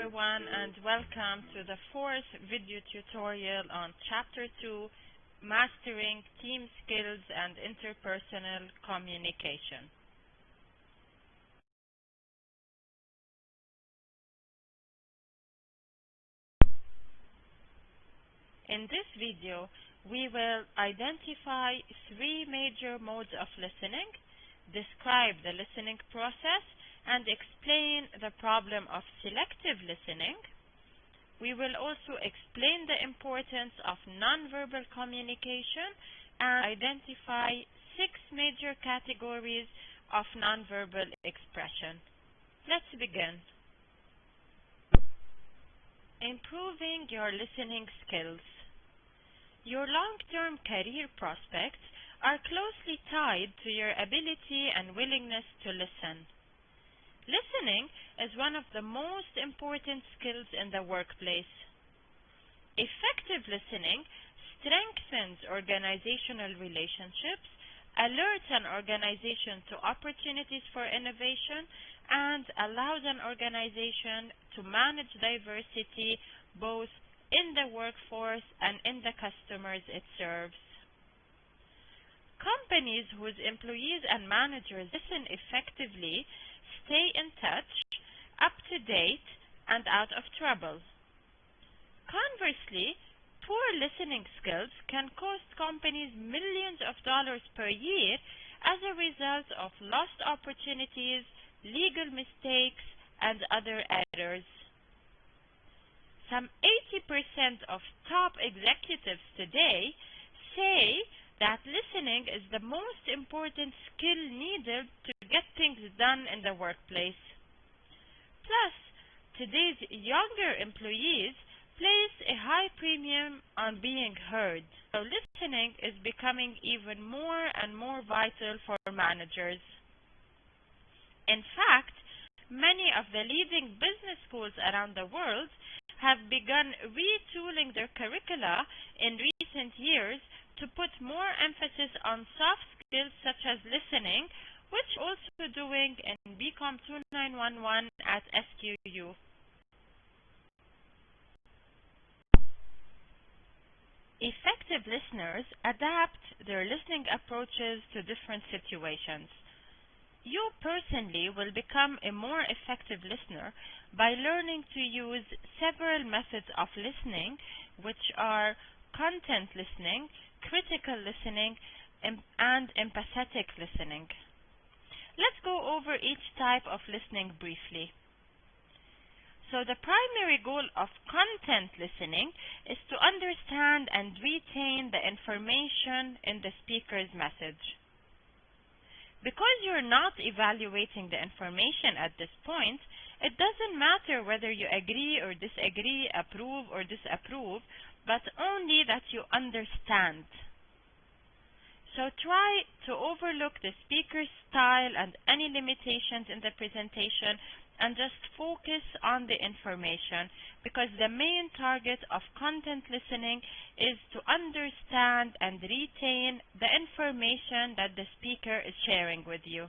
everyone, and welcome to the fourth video tutorial on Chapter 2, Mastering Team Skills and Interpersonal Communication. In this video, we will identify three major modes of listening, describe the listening process, and explain the problem of selective listening. We will also explain the importance of nonverbal communication and identify 6 major categories of nonverbal expression. Let's begin. Improving your listening skills. Your long-term career prospects are closely tied to your ability and willingness to listen. Listening is one of the most important skills in the workplace. Effective listening strengthens organizational relationships, alerts an organization to opportunities for innovation, and allows an organization to manage diversity both in the workforce and in the customers it serves. Companies whose employees and managers listen effectively stay in touch, up to date, and out of trouble. Conversely, poor listening skills can cost companies millions of dollars per year as a result of lost opportunities, legal mistakes, and other errors. Some 80% of top executives today say that listening is the most important skill needed to get things done in the workplace. Plus, today's younger employees place a high premium on being heard, so listening is becoming even more and more vital for managers. In fact, many of the leading business schools around the world have begun retooling their curricula in recent years to put more emphasis on soft skills such as listening, which we're also doing in BCOM2911 at SQU. Effective listeners adapt their listening approaches to different situations. You personally will become a more effective listener by learning to use several methods of listening, which are content listening, critical listening, and empathetic listening. Let's go over each type of listening briefly. So the primary goal of content listening is to understand and retain the information in the speaker's message. Because you're not evaluating the information at this point, it doesn't matter whether you agree or disagree, approve or disapprove, but only that you understand. So try to overlook the speaker's style and any limitations in the presentation and just focus on the information, because the main target of content listening is to understand and retain the information that the speaker is sharing with you.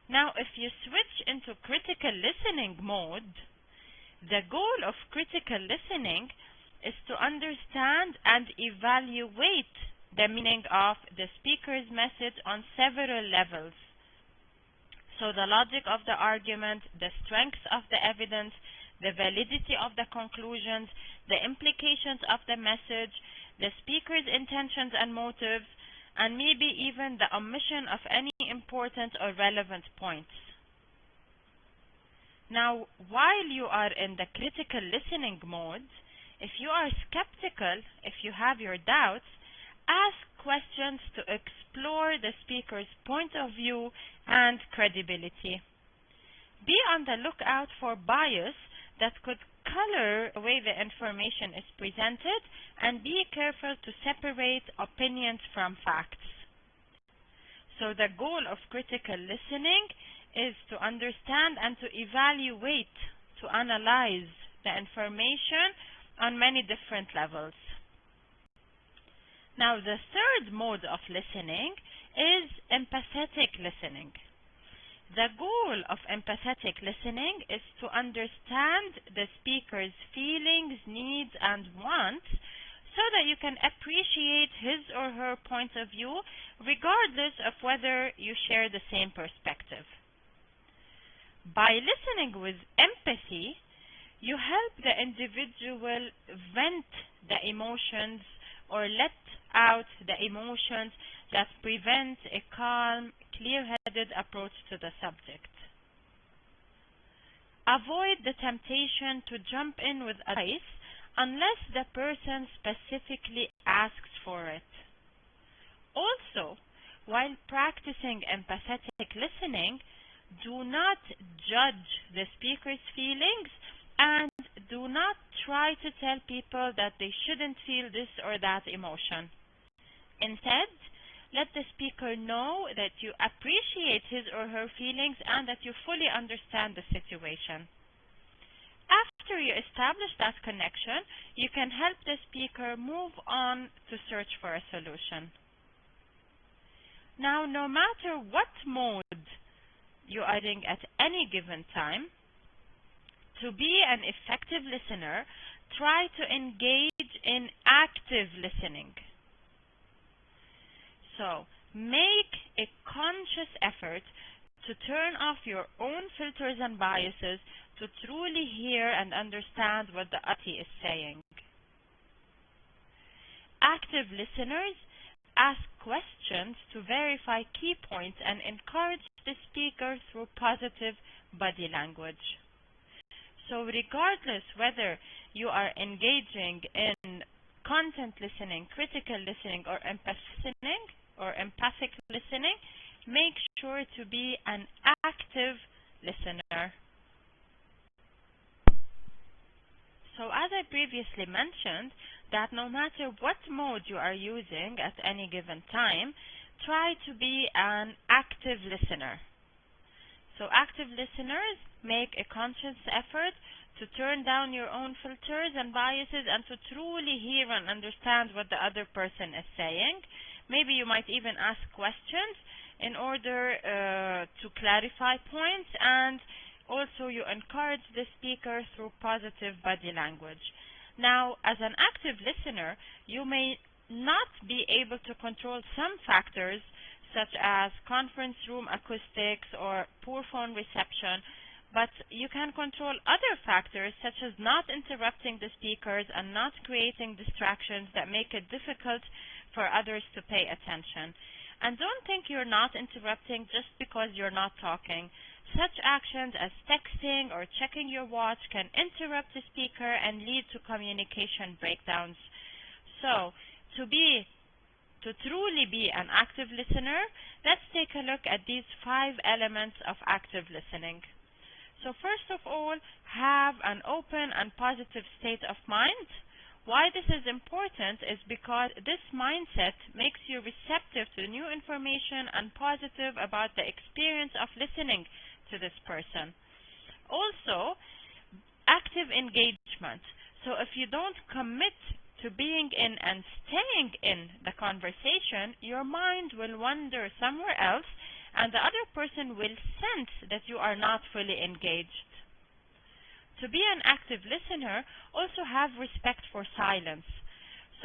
Now, if you switch into critical listening mode, the goal of critical listening is to understand and evaluate the meaning of the speaker's message on several levels. So the logic of the argument, the strength of the evidence, the validity of the conclusions, the implications of the message, the speaker's intentions and motives, and maybe even the omission of any important or relevant points. Now, while you are in the critical listening mode, if you are skeptical, if you have your doubts, ask questions to explore the speaker's point of view and credibility. Be on the lookout for bias that could color the way the information is presented, and be careful to separate opinions from facts. So the goal of critical listening is to understand and to evaluate, to analyze the information on many different levels. Now, the third mode of listening is empathetic listening. The goal of empathetic listening is to understand the speaker's feelings, needs, and wants so that you can appreciate his or her point of view regardless of whether you share the same perspective. By listening with empathy, you help the individual vent the emotions or let out the emotions that prevent a calm, clear-headed approach to the subject. Avoid the temptation to jump in with advice unless the person specifically asks for it. Also, while practicing empathetic listening, do not judge the speaker's feelings and do not try to tell people that they shouldn't feel this or that emotion. Instead, let the speaker know that you appreciate his or her feelings and that you fully understand the situation. After you establish that connection, you can help the speaker move on to search for a solution. Now, no matter what mode you are in at any given time, to be an effective listener, try to engage in active listening. So, make a conscious effort to turn off your own filters and biases to truly hear and understand what the other is saying. Active listeners ask questions to verify key points and encourage the speaker through positive body language. So regardless whether you are engaging in content listening, critical listening, or empathic listening, make sure to be an active listener. So as I previously mentioned, that no matter what mode you are using at any given time, try to be an active listener. So active listeners make a conscious effort to turn down your own filters and biases and to truly hear and understand what the other person is saying. Maybe you might even ask questions in order to clarify points, and also you encourage the speaker through positive body language. Now, as an active listener, you may not be able to control some factors such as conference room acoustics or poor phone reception, but you can control other factors such as not interrupting the speakers and not creating distractions that make it difficult for others to pay attention. And don't think you're not interrupting just because you're not talking. Such actions as texting or checking your watch can interrupt the speaker and lead to communication breakdowns. So, to truly be an active listener, let's take a look at these 5 elements of active listening. So first of all, have an open and positive state of mind. Why this is important is because this mindset makes you receptive to new information and positive about the experience of listening to this person. Also, active engagement. So if you don't commit to being in and staying in the conversation, your mind will wander somewhere else and the other person will sense that you are not fully engaged. To be an active listener, also have respect for silence.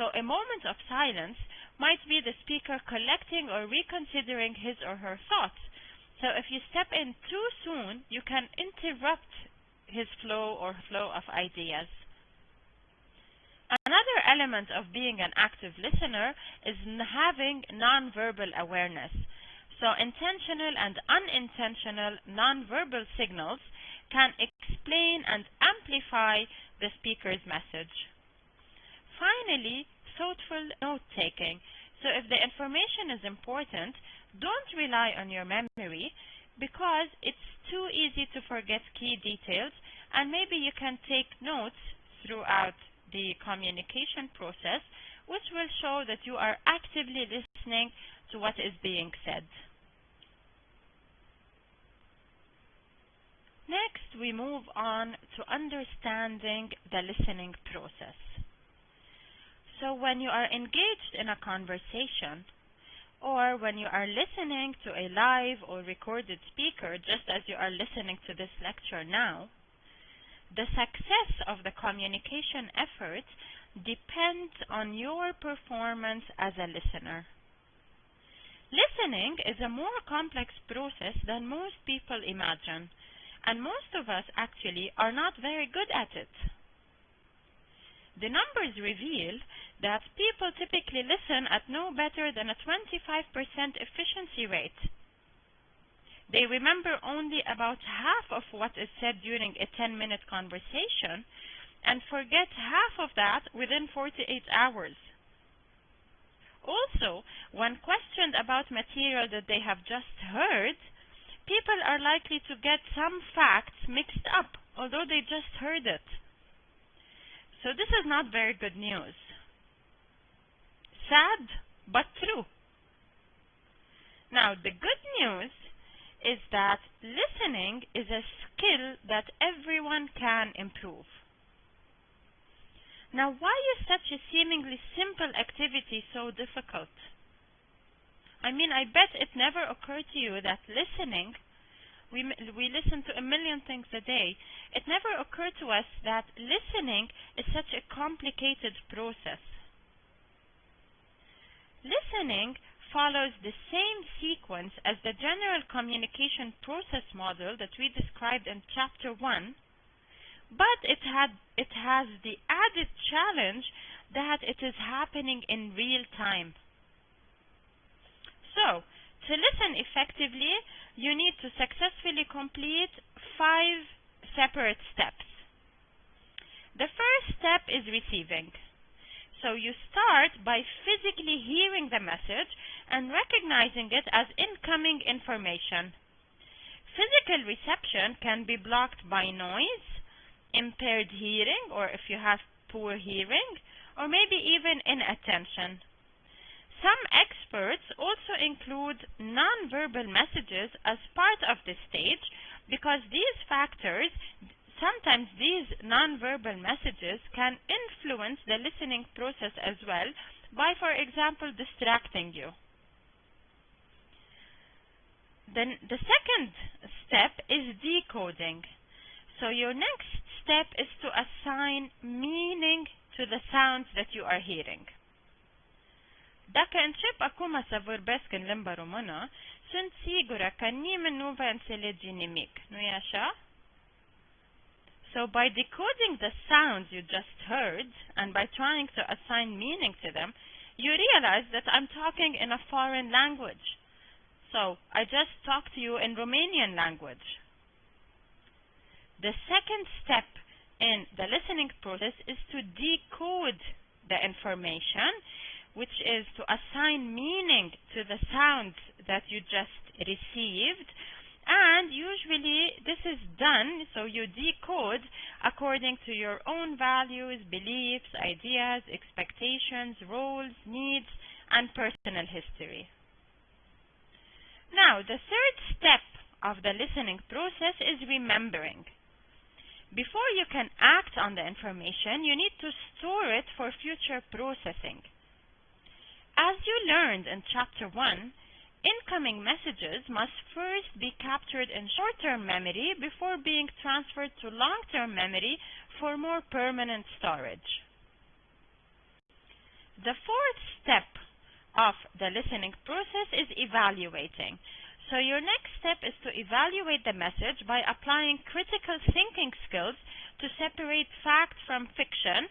So a moment of silence might be the speaker collecting or reconsidering his or her thoughts. So if you step in too soon, you can interrupt his flow of ideas. Another element of being an active listener is having nonverbal awareness. So intentional and unintentional nonverbal signals can explain and amplify the speaker's message. Finally, thoughtful note-taking. So if the information is important, don't rely on your memory because it's too easy to forget key details, and maybe you can take notes throughout the communication process, which will show that you are actively listening to what is being said. Next, we move on to understanding the listening process. So when you are engaged in a conversation, or when you are listening to a live or recorded speaker, just as you are listening to this lecture now, the success of the communication effort depends on your performance as a listener. Listening is a more complex process than most people imagine, and most of us actually are not very good at it. The numbers reveal that people typically listen at no better than a 25% efficiency rate. They remember only about half of what is said during a 10-minute conversation and forget half of that within 48 hours. Also, when questioned about material that they have just heard, people are likely to get some facts mixed up, although they just heard it. So this is not very good news. Sad, but true. Now, the good news is that listening is a skill that everyone can improve. Now, why is such a seemingly simple activity so difficult? I mean, I bet it never occurred to you that listening, we listen to a million things a day. It never occurred to us that listening is such a complicated process. Listening follows the same sequence as the general communication process model that we described in Chapter 1, but it has the added challenge that it is happening in real time. So, to listen effectively, you need to successfully complete 5 separate steps. The first step is receiving. So you start by physically hearing the message and recognizing it as incoming information. Physical reception can be blocked by noise, impaired hearing, or if you have poor hearing, or maybe even inattention. Some experts also include non-verbal messages as part of this stage because sometimes these non-verbal messages can influence the listening process as well by, for example, distracting you. Then the second step is decoding. So your next step is to assign meaning to the sounds that you are hearing. Dacă încep acum să vorbesc în limba română, sunt sigură că nimeni nu va înțelege nimic, nu-i așa? So by decoding the sounds you just heard and by trying to assign meaning to them, you realize that I'm talking in a foreign language. So I just talked to you in Romanian language. The second step in the listening process is to decode the information, which is to assign meaning to the sounds that you just received. And usually this is done, so you decode according to your own values, beliefs, ideas, expectations, roles, needs, and personal history. Now, the third step of the listening process is remembering. Before you can act on the information, you need to store it for future processing. As you learned in Chapter 1, incoming messages must first be captured in short-term memory before being transferred to long-term memory for more permanent storage. The fourth step of the listening process is evaluating. So your next step is to evaluate the message by applying critical thinking skills to separate fact from fiction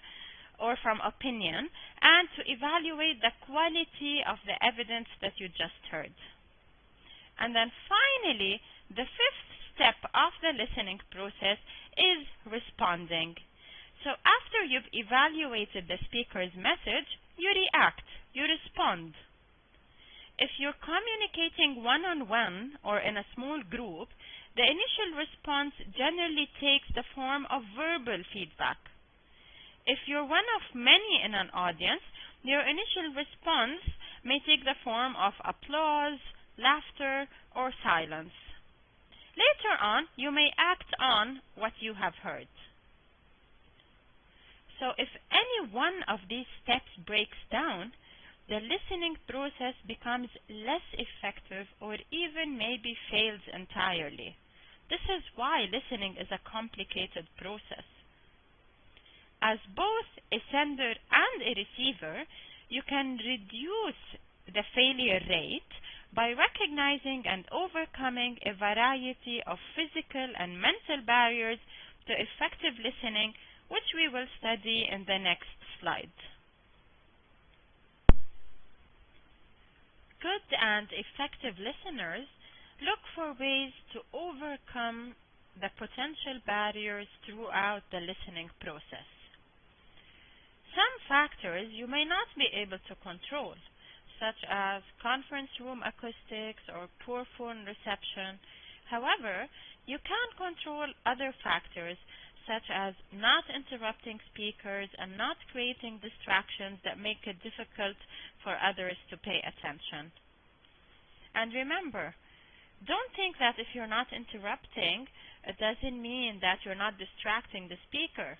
or from opinion, and to evaluate the quality of the evidence that you just heard. And then finally, the fifth step of the listening process is responding. So after you've evaluated the speaker's message, you react, you respond. If you're communicating one-on-one or in a small group, the initial response generally takes the form of verbal feedback. If you're one of many in an audience, your initial response may take the form of applause, laughter, or silence. Later on, you may act on what you have heard. So if any one of these steps breaks down, the listening process becomes less effective or even maybe fails entirely. This is why listening is a complicated process. As both a sender and a receiver, you can reduce the failure rate by recognizing and overcoming a variety of physical and mental barriers to effective listening, which we will study in the next slide. Good and effective listeners look for ways to overcome the potential barriers throughout the listening process. Some factors you may not be able to control, such as conference room acoustics or poor phone reception. However, you can control other factors, such as not interrupting speakers and not creating distractions that make it difficult for others to pay attention. And remember, don't think that if you're not interrupting, it doesn't mean that you're not distracting the speaker.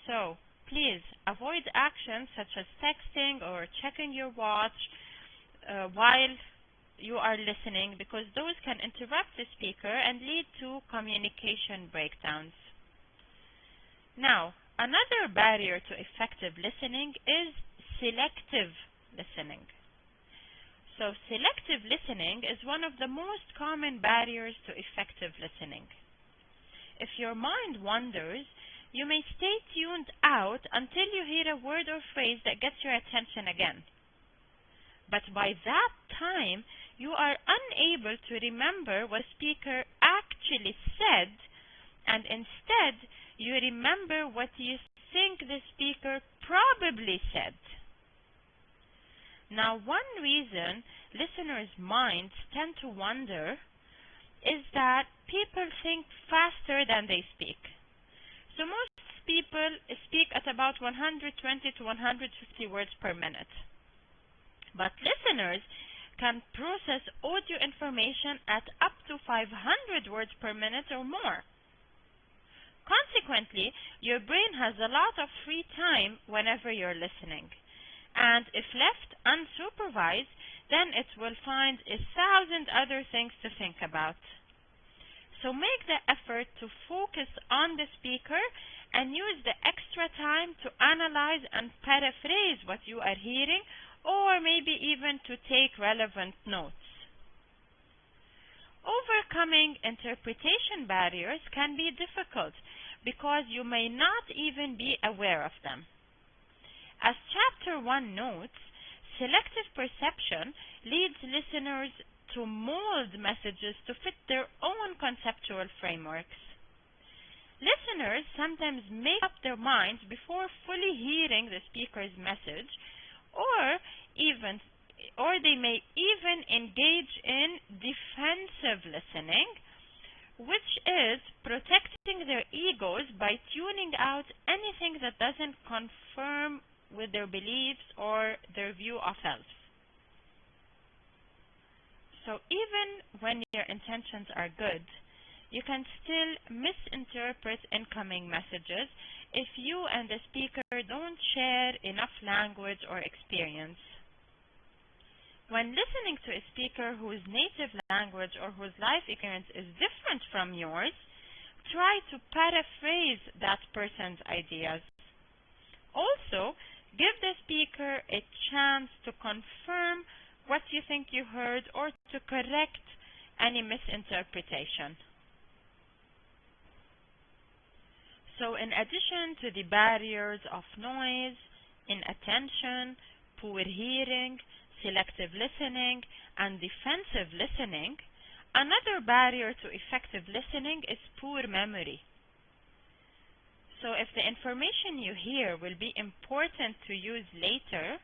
So, please avoid actions such as texting or checking your watch while you are listening, because those can interrupt the speaker and lead to communication breakdowns. Now, another barrier to effective listening is selective listening. So, selective listening is one of the most common barriers to effective listening. If your mind wanders, you may stay tuned out until you hear a word or phrase that gets your attention again. But by that time, you are unable to remember what the speaker actually said, and instead, you remember what you think the speaker probably said. Now, one reason listeners' minds tend to wander is that people think faster than they speak. So most people speak at about 120 to 150 words per minute. But listeners can process audio information at up to 500 words per minute or more. Consequently, your brain has a lot of free time whenever you're listening. And if left unsupervised, then it will find 1,000 other things to think about. So make the effort to focus on the speaker and use the extra time to analyze and paraphrase what you are hearing, or maybe even to take relevant notes. Overcoming interpretation barriers can be difficult because you may not even be aware of them. As Chapter 1 notes, selective perception leads listeners to mold messages to fit their own conceptual frameworks. Listeners sometimes make up their minds before fully hearing the speaker's message, or they may even engage in defensive listening, which is protecting their egos by tuning out anything that doesn't conform with their beliefs or their view of self. So even when your intentions are good, you can still misinterpret incoming messages if you and the speaker don't share enough language or experience. When listening to a speaker whose native language or whose life experience is different from yours, try to paraphrase that person's ideas. Also, give the speaker a chance to confirm what you think you heard or to correct any misinterpretation. So in addition to the barriers of noise, inattention, poor hearing, selective listening, and defensive listening, another barrier to effective listening is poor memory. So if the information you hear will be important to use later,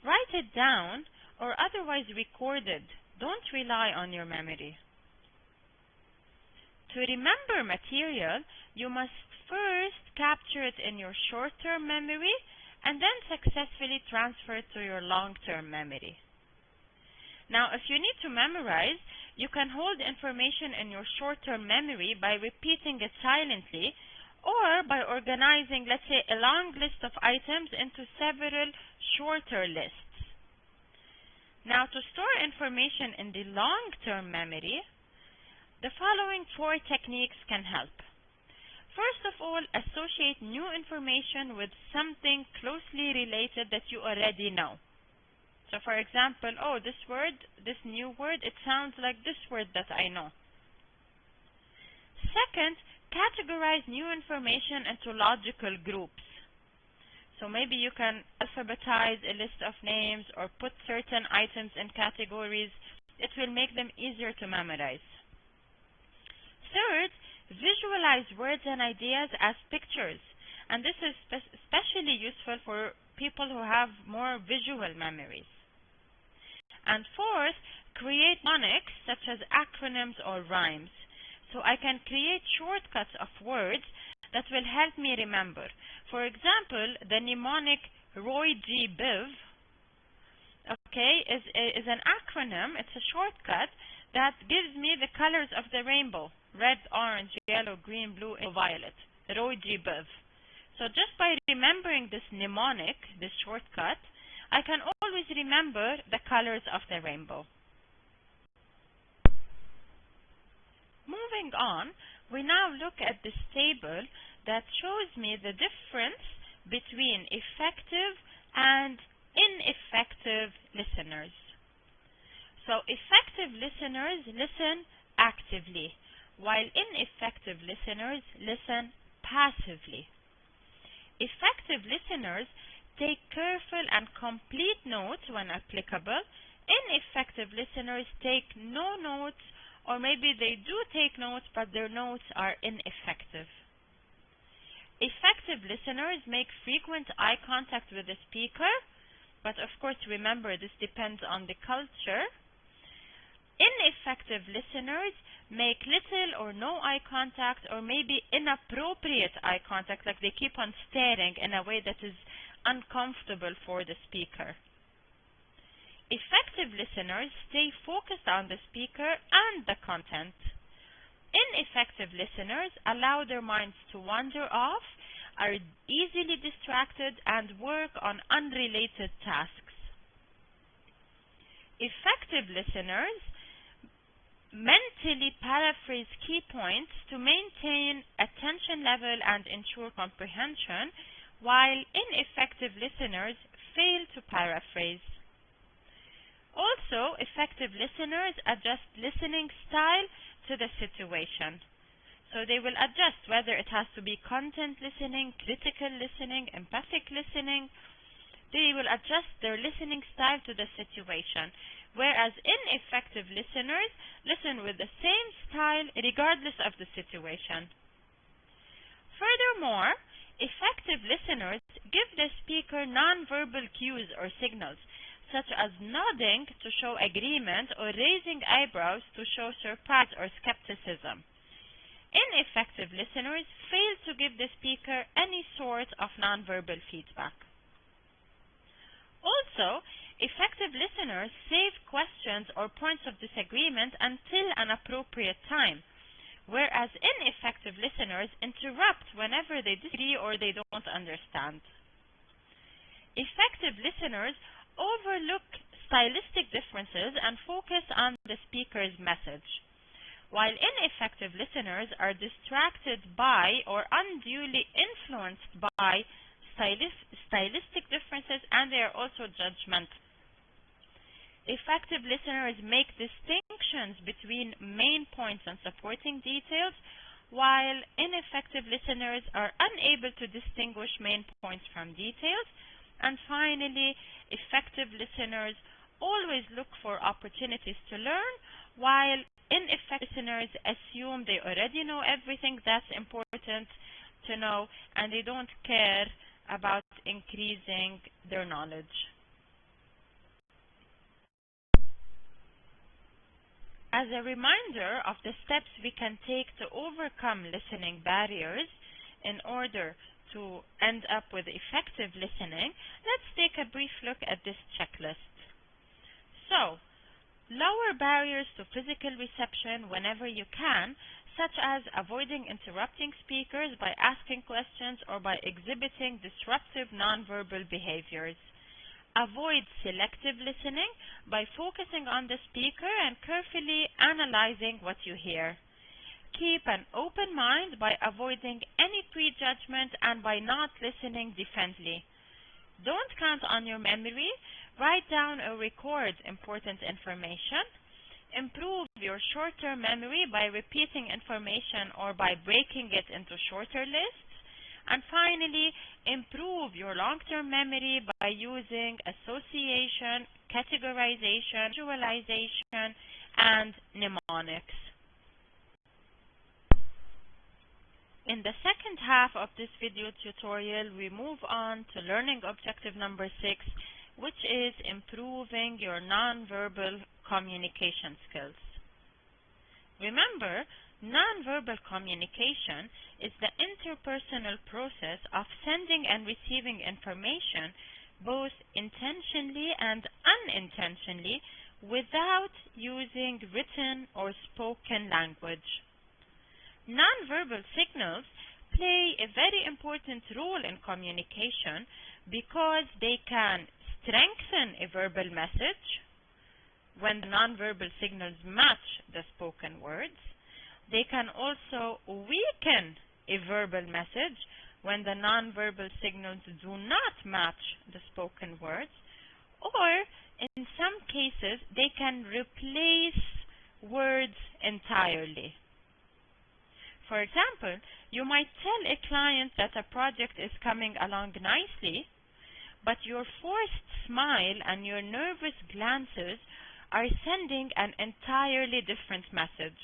write it down or otherwise record it. Don't rely on your memory. To remember material, you must first capture it in your short-term memory and then successfully transfer it to your long-term memory. Now, if you need to memorize, you can hold information in your short-term memory by repeating it silently, or by organizing, let's say, a long list of items into several shorter lists. Now, to store information in the long-term memory, the following 4 techniques can help. First of all, associate new information with something closely related that you already know. So for example, oh, this new word, it sounds like this word that I know. Second, categorize new information into logical groups. So maybe you can alphabetize a list of names or put certain items in categories. It will make them easier to memorize. Third, visualize words and ideas as pictures. And this is especially useful for people who have more visual memories. And fourth, create mnemonics such as acronyms or rhymes. So I can create shortcuts of words that will help me remember. For example, the mnemonic Roy G. Biv, is an acronym. It's a shortcut that gives me the colors of the rainbow: red, orange, yellow, green, blue, and violet. Roy G. Biv. So just by remembering this mnemonic, this shortcut, I can always remember the colors of the rainbow. Moving on, we now look at this table that shows me the difference between effective and ineffective listeners. So effective listeners listen actively, while ineffective listeners listen passively. Effective listeners take careful and complete notes when applicable. Ineffective listeners take no notes, or maybe they do take notes, but their notes are ineffective. Effective listeners make frequent eye contact with the speaker, but of course remember this depends on the culture. Ineffective listeners make little or no eye contact, or maybe inappropriate eye contact, like they keep on staring in a way that is uncomfortable for the speaker. Effective listeners stay focused on the speaker and the content. Ineffective listeners allow their minds to wander off, are easily distracted, and work on unrelated tasks. Effective listeners mentally paraphrase key points to maintain attention level and ensure comprehension, while ineffective listeners fail to paraphrase. Also, effective listeners adjust listening style to the situation. So they will adjust whether it has to be content listening, critical listening, empathic listening. They will adjust their listening style to the situation, whereas ineffective listeners listen with the same style regardless of the situation. Furthermore, effective listeners give the speaker nonverbal cues or signals, such as nodding to show agreement or raising eyebrows to show surprise or skepticism. Ineffective listeners fail to give the speaker any sort of nonverbal feedback. Also, effective listeners save questions or points of disagreement until an appropriate time, whereas ineffective listeners interrupt whenever they disagree or they don't understand. Effective listeners overlook stylistic differences and focus on the speaker's message, while ineffective listeners are distracted by or unduly influenced by stylistic differences, and they are also judgmental. Effective listeners make distinctions between main points and supporting details, while ineffective listeners are unable to distinguish main points from details. And finally, effective listeners always look for opportunities to learn, while ineffective listeners assume they already know everything that's important to know, and they don't care about increasing their knowledge. As a reminder of the steps we can take to overcome listening barriers in order to end up with effective listening, let's take a brief look at this checklist. So, lower barriers to physical reception whenever you can, such as avoiding interrupting speakers by asking questions or by exhibiting disruptive nonverbal behaviors. Avoid selective listening by focusing on the speaker and carefully analyzing what you hear. Keep an open mind by avoiding any prejudgment and by not listening defensively. Don't count on your memory. Write down or record important information. Improve your short-term memory by repeating information or by breaking it into shorter lists. And finally, improve your long-term memory by using association, categorization, visualization, and mnemonics. In the second half of this video tutorial, we move on to learning objective number 6, which is improving your nonverbal communication skills. Remember, nonverbal communication is the interpersonal process of sending and receiving information both intentionally and unintentionally without using written or spoken language. Nonverbal signals play a very important role in communication because they can strengthen a verbal message when the nonverbal signals match the spoken words. They can also weaken a verbal message when the nonverbal signals do not match the spoken words, or in some cases they can replace words entirely. For example, you might tell a client that a project is coming along nicely, but your forced smile and your nervous glances are sending an entirely different message.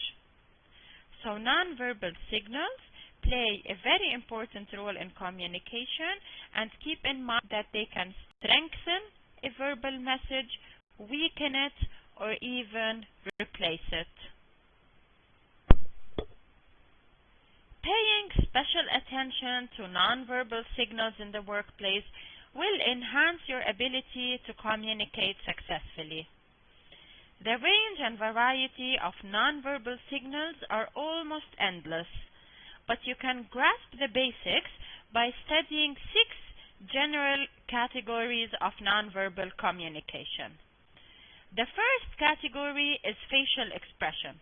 So nonverbal signals play a very important role in communication, and keep in mind that they can strengthen a verbal message, weaken it, or even replace it. Paying special attention to nonverbal signals in the workplace will enhance your ability to communicate successfully. The range and variety of nonverbal signals are almost endless, but you can grasp the basics by studying 6 general categories of nonverbal communication. The first category is facial expression.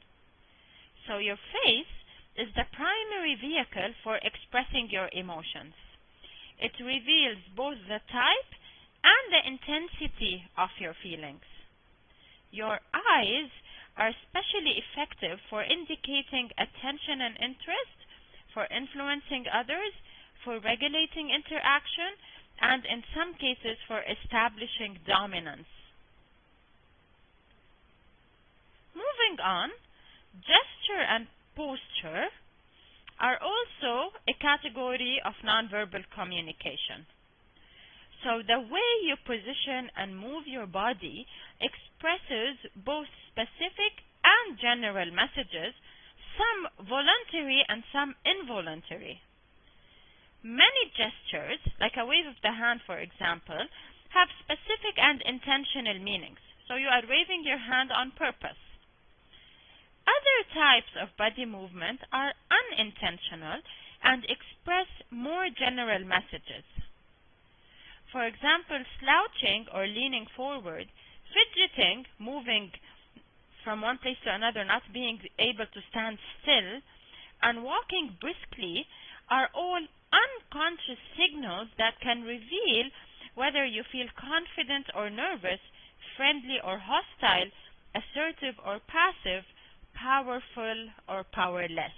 So your face is the primary vehicle for expressing your emotions. It reveals both the type and the intensity of your feelings. Your eyes are especially effective for indicating attention and interest, for influencing others, for regulating interaction, and in some cases for establishing dominance. Moving on, gesture and posture are also a category of nonverbal communication. So the way you position and move your body expresses both specific and general messages, some voluntary and some involuntary. Many gestures, like a wave of the hand for example, have specific and intentional meanings. So you are waving your hand on purpose. Other types of body movement are unintentional and express more general messages. For example, slouching or leaning forward, fidgeting, moving from one place to another, not being able to stand still, and walking briskly are all unconscious signals that can reveal whether you feel confident or nervous, friendly or hostile, assertive or passive, powerful or powerless.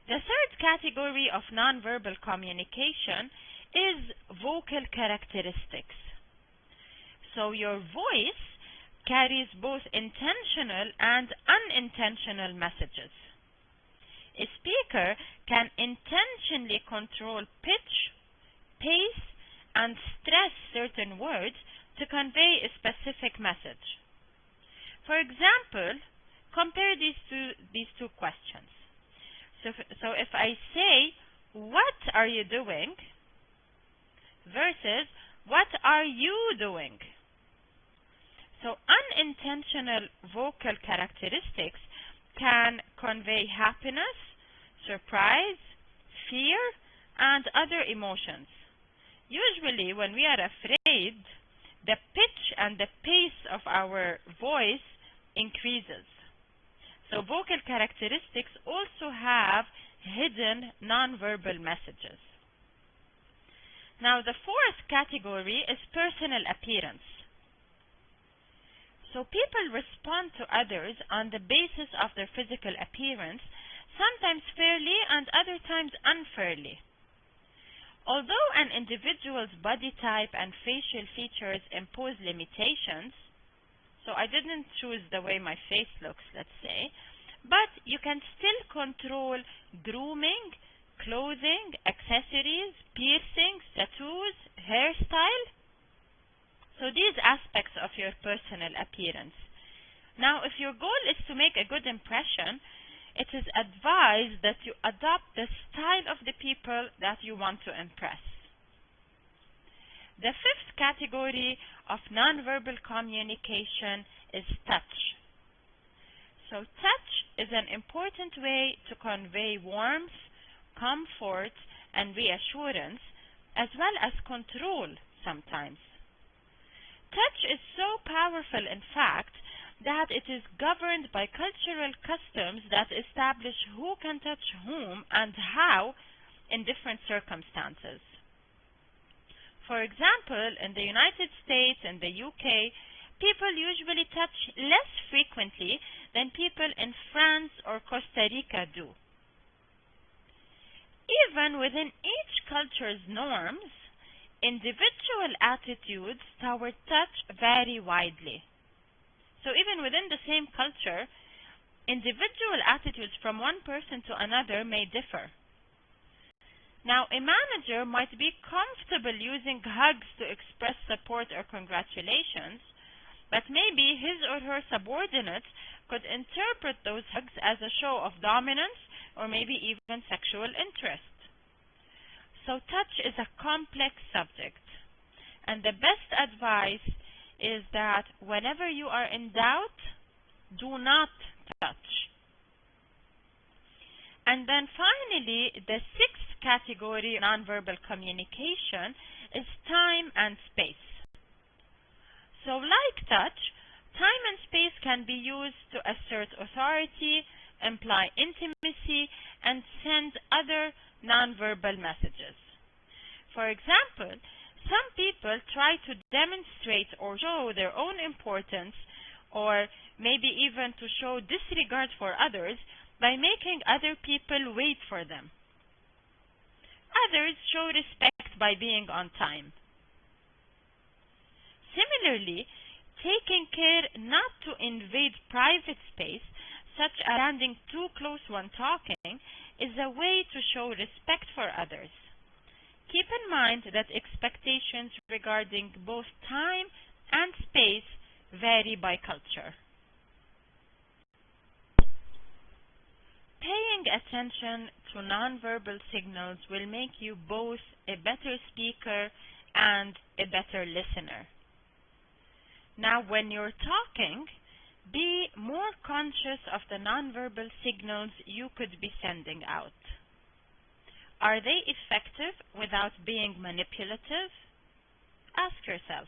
The third category of nonverbal communication is vocal characteristics. So your voice carries both intentional and unintentional messages. A speaker can intentionally control pitch, pace, and stress certain words to convey a specific message. For example, compare these two questions. So if I say, "What are you doing?" versus "What are you doing?" So unintentional vocal characteristics can convey happiness, surprise, fear, and other emotions. Usually, when we are afraid, the pitch and the pace of our voice increases. So vocal characteristics also have hidden nonverbal messages. Now, the fourth category is personal appearance. So people respond to others on the basis of their physical appearance, sometimes fairly and other times unfairly. Although an individual's body type and facial features impose limitations, so I didn't choose the way my face looks, let's say, but you can still control grooming, clothing, accessories, piercings, tattoos, hairstyle. So these aspects of your personal appearance. Now, if your goal is to make a good impression, it is advised that you adopt the style of the people that you want to impress. The fifth category of nonverbal communication is touch. So touch is an important way to convey warmth, comfort, and reassurance, as well as control sometimes. Touch is so powerful, in fact, that it is governed by cultural customs that establish who can touch whom and how in different circumstances. For example, in the United States and the UK, people usually touch less frequently than people in France or Costa Rica do. Even within each culture's norms, individual attitudes toward touch vary widely. So even within the same culture, individual attitudes from one person to another may differ. Now, a manager might be comfortable using hugs to express support or congratulations, but maybe his or her subordinates could interpret those hugs as a show of dominance or maybe even sexual interest. So touch is a complex subject, and the best advice is that whenever you are in doubt, do not touch. And then finally, the sixth category of nonverbal communication is time and space. So like touch, time and space can be used to assert authority, imply intimacy, and send other nonverbal messages. For example, some people try to demonstrate or show their own importance, or maybe even to show disregard for others by making other people wait for them. Others show respect by being on time. Similarly, taking care not to invade private space, such as standing too close when talking, is a way to show respect for others. Keep in mind that expectations regarding both time and space vary by culture. Paying attention to nonverbal signals will make you both a better speaker and a better listener. Now, when you're talking, be more conscious of the nonverbal signals you could be sending out. Are they effective without being manipulative? Ask yourself.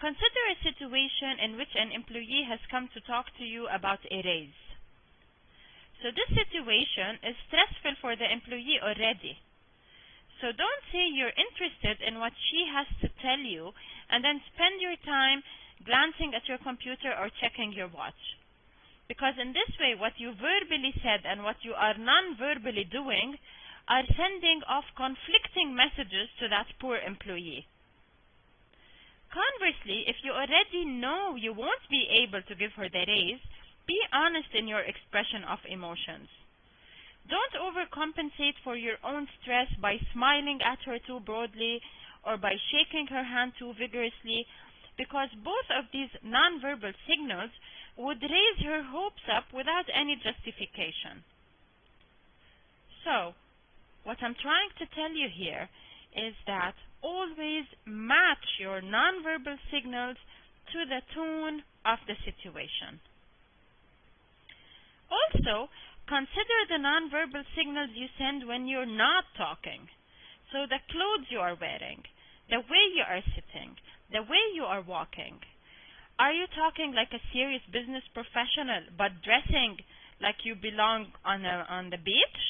Consider a situation in which an employee has come to talk to you about a raise. So this situation is stressful for the employee already. So don't say you're interested in what she has to tell you and then spend your time glancing at your computer or checking your watch. Because in this way, what you verbally said and what you are non-verbally doing are sending off conflicting messages to that poor employee. Conversely, if you already know you won't be able to give her the raise, be honest in your expression of emotions. Don't overcompensate for your own stress by smiling at her too broadly or by shaking her hand too vigorously, because both of these nonverbal signals would raise her hopes up without any justification. So, what I'm trying to tell you here is that always match your nonverbal signals to the tone of the situation. Also, consider the nonverbal signals you send when you're not talking. So the clothes you are wearing, the way you are sitting, the way you are walking. Are you talking like a serious business professional but dressing like you belong on the beach?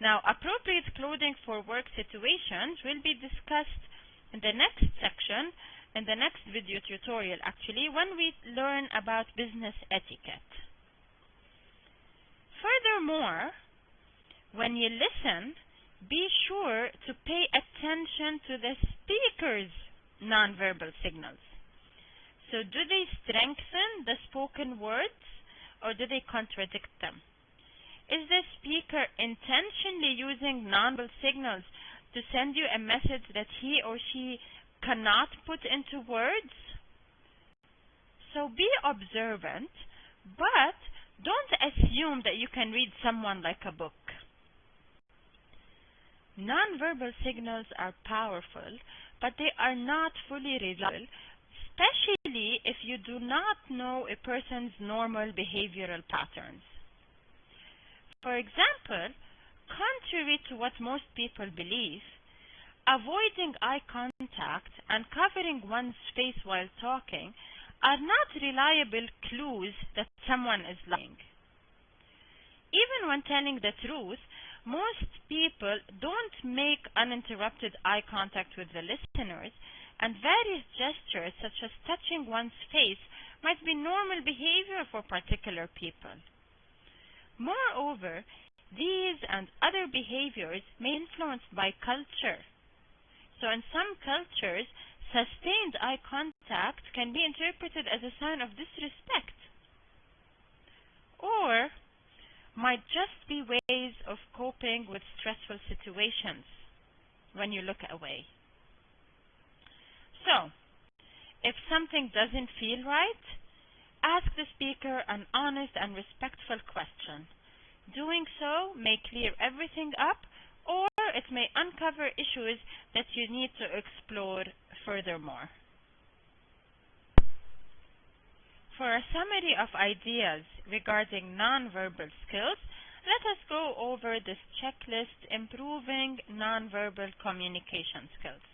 Now, appropriate clothing for work situations will be discussed in the next section, in the next video tutorial actually, when we learn about business etiquette. Furthermore, when you listen, be sure to pay attention to the speaker's nonverbal signals. So do they strengthen the spoken words or do they contradict them? Is the speaker intentionally using nonverbal signals to send you a message that he or she cannot put into words? So be observant, but don't assume that you can read someone like a book. Nonverbal signals are powerful, but they are not fully reliable, especially if you do not know a person's normal behavioral patterns. For example, contrary to what most people believe, avoiding eye contact and covering one's face while talking are not reliable clues that someone is lying. Even when telling the truth, most people don't make uninterrupted eye contact with the listeners, and various gestures such as touching one's face might be normal behavior for particular people. Moreover, these and other behaviors may be influenced by culture. So in some cultures, sustained eye contact can be interpreted as a sign of disrespect, or might just be ways of coping with stressful situations when you look away. So, if something doesn't feel right, ask the speaker an honest and respectful question. Doing so may clear everything up, or it may uncover issues that you need to explore furthermore. For a summary of ideas regarding nonverbal skills, let us go over this checklist, Improving Nonverbal Communication Skills.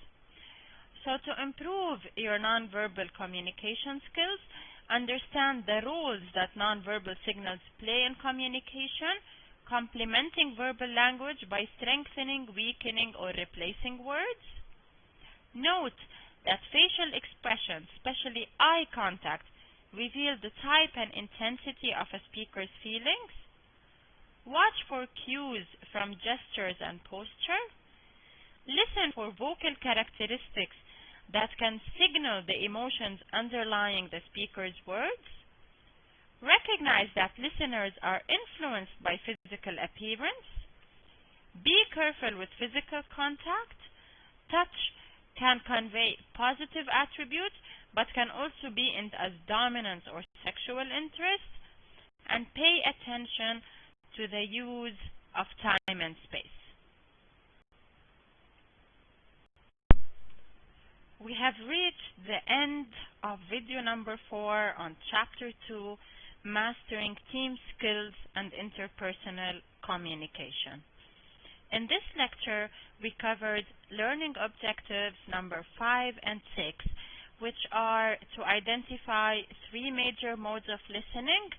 So to improve your nonverbal communication skills, understand the roles that nonverbal signals play in communication, complementing verbal language by strengthening, weakening, or replacing words. Note that facial expressions, especially eye contact, reveal the type and intensity of a speaker's feelings. Watch for cues from gestures and posture. Listen for vocal characteristics that can signal the emotions underlying the speaker's words. Recognize that listeners are influenced by physical appearance. Be careful with physical contact. Touch can convey positive attributes, but can also be as dominance or sexual interest. And pay attention to the use of time and space. We have reached the end of video number 4 on Chapter 2, Mastering Team Skills and Interpersonal Communication. In this lecture, we covered learning objectives number 5 and 6, which are to identify 3 major modes of listening,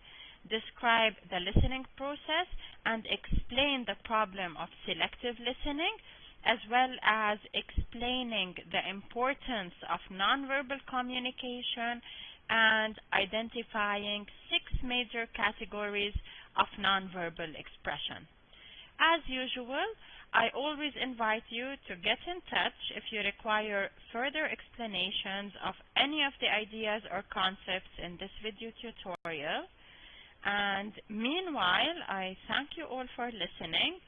describe the listening process, and explain the problem of selective listening, as well as explaining the importance of nonverbal communication and identifying 6 major categories of nonverbal expression. As usual, I always invite you to get in touch if you require further explanations of any of the ideas or concepts in this video tutorial. And meanwhile, I thank you all for listening.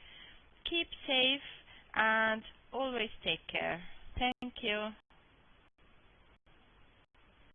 Keep safe and always take care. Thank you.